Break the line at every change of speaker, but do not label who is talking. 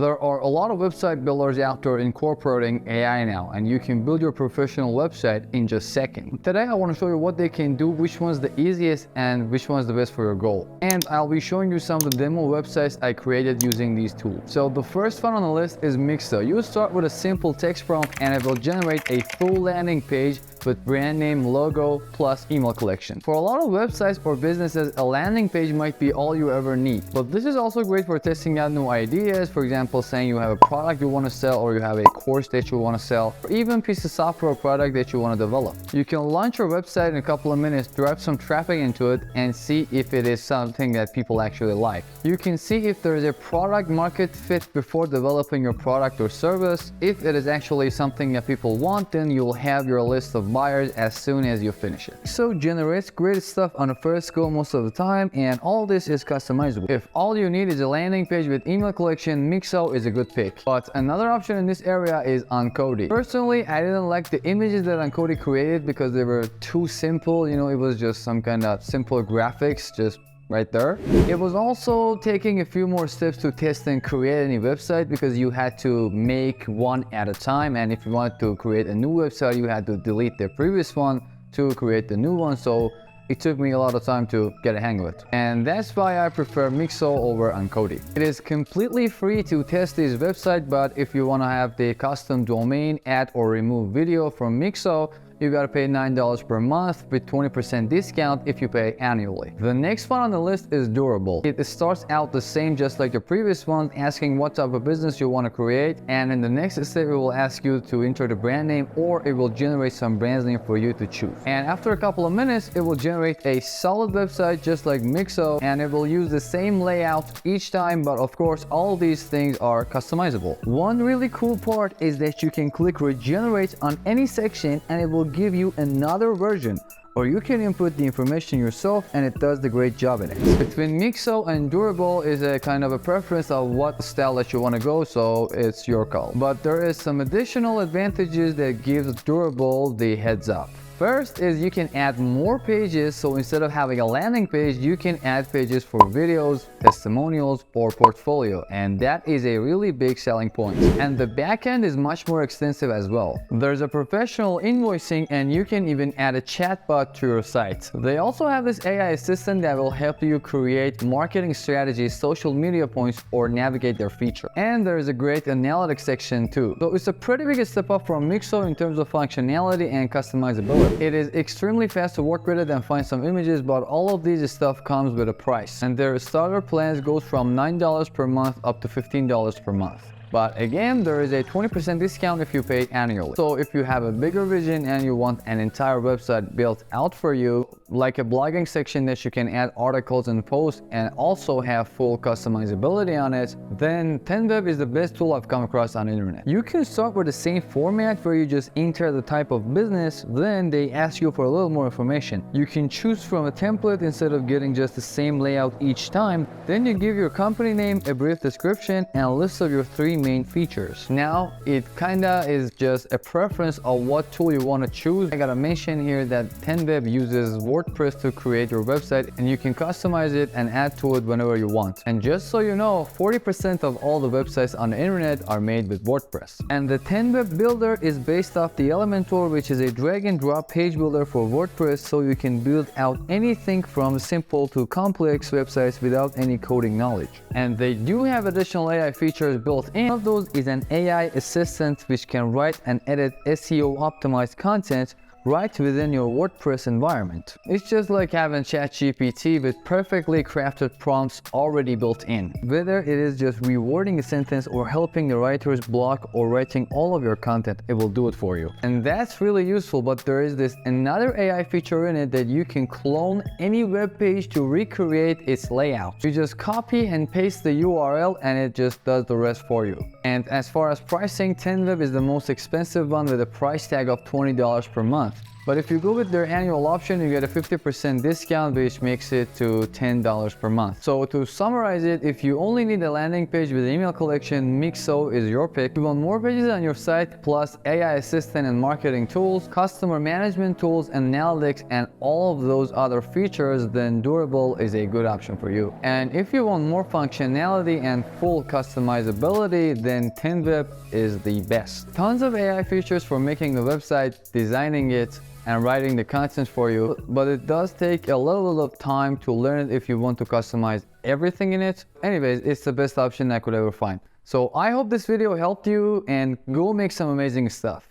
There are a lot of website builders out there incorporating AI now, and you can build your professional website in just seconds. Today I want to show you what they can do, which one's the easiest and which one's the best for your goal. And I'll be showing you some of the demo websites I created using these tools. So the first one on the list is Mixo. You start with a simple text prompt and it will generate a full landing page with brand name, logo, plus email collection. For a lot of websites or businesses, a landing page might be all you ever need. But this is also great for testing out new ideas. For example, saying you have a product you want to sell, or you have a course that you want to sell, or even a piece of software or product that you want to develop. You can launch your website in a couple of minutes, drive some traffic into it, and see if it is something that people actually like. You can see if there is a product market fit before developing your product or service. If it is actually something that people want, then you'll have your list of buyers as soon as you finish it. So generates great stuff on the first go most of the time, and all this is customizable. If all you need is a landing page with email collection, Mixo is a good pick. But another option in this area is Uncoded. Personally, I didn't like the images that Uncoded created because they were too simple. You know, it was just some kind of simple graphics, just right there. It was also taking a few more steps to test and create any website because you had to make one at a time, and if you wanted to create a new website, you had to delete the previous one to create the new one. So it took me a lot of time to get a hang of it. And that's why I prefer Mixo over Uncoded. It is completely free to test this website, but if you want to have the custom domain, add or remove video from Mixo, you gotta pay $9 per month with 20% discount if you pay annually. The next one on the list is Durable. It starts out the same just like the previous one, asking what type of business you want to create, and in the next step it will ask you to enter the brand name, or it will generate some brand name for you to choose. And after a couple of minutes, it will generate a solid website just like Mixo, and it will use the same layout each time, but of course all these things are customizable. One really cool part is that you can click regenerate on any section and it will give you another version, or you can input the information yourself and it does the great job in it. Between Mixo and Durable is a kind of a preference of what style that you want to go, so it's your call. But there is some additional advantages that gives Durable the heads up. First is you can add more pages, so instead of having a landing page, you can add pages for videos, testimonials, or portfolio, and that is a really big selling point. And the backend is much more extensive as well. There's a professional invoicing, and you can even add a chatbot to your site. They also have this AI assistant that will help you create marketing strategies, social media points, or navigate their feature. And there is a great analytics section too. So it's a pretty big step up from Mixo in terms of functionality and customizability. It is extremely fast to work with it and find some images, but all of these stuff comes with a price, and their starter plans goes from $9 per month up to $15 per month. But again, there is a 20% discount if you pay annually. So if you have a bigger vision and you want an entire website built out for you, like a blogging section that you can add articles and posts and also have full customizability on it, then TenWeb is the best tool I've come across on the internet. You can start with the same format where you just enter the type of business, then they ask you for a little more information. You can choose from a template instead of getting just the same layout each time. Then you give your company name, a brief description, and a list of your 3 main features. Now, it kinda is just a preference of what tool you want to choose. I gotta mention here that TenWeb uses WordPress to create your website, and you can customize it and add to it whenever you want. And just so you know, 40% of all the websites on the internet are made with WordPress. And the TenWeb Builder is based off the Elementor, which is a drag and drop page builder for WordPress, so you can build out anything from simple to complex websites without any coding knowledge. And they do have additional AI features built in. One of those is an AI assistant which can write and edit SEO optimized content right within your WordPress environment. It's just like having ChatGPT with perfectly crafted prompts already built in. Whether it is just rewording a sentence or helping the writer's block or writing all of your content, it will do it for you. And that's really useful, but there is this another AI feature in it that you can clone any web page to recreate its layout. You just copy and paste the URL and it just does the rest for you. And as far as pricing, TenWeb is the most expensive one with a price tag of $20 per month. But if you go with their annual option, you get a 50% discount, which makes it to $10 per month. So to summarize it, if you only need a landing page with email collection, Mixo is your pick. If you want more pages on your site, plus AI assistant and marketing tools, customer management tools, analytics, and all of those other features, then Durable is a good option for you. And if you want more functionality and full customizability, then TinVip is the best. Tons of AI features for making the website, designing it, and writing the content for you, but it does take a little bit of time to learn it if you want to customize everything in it. Anyways, it's the best option I could ever find. So I hope this video helped you, and go make some amazing stuff.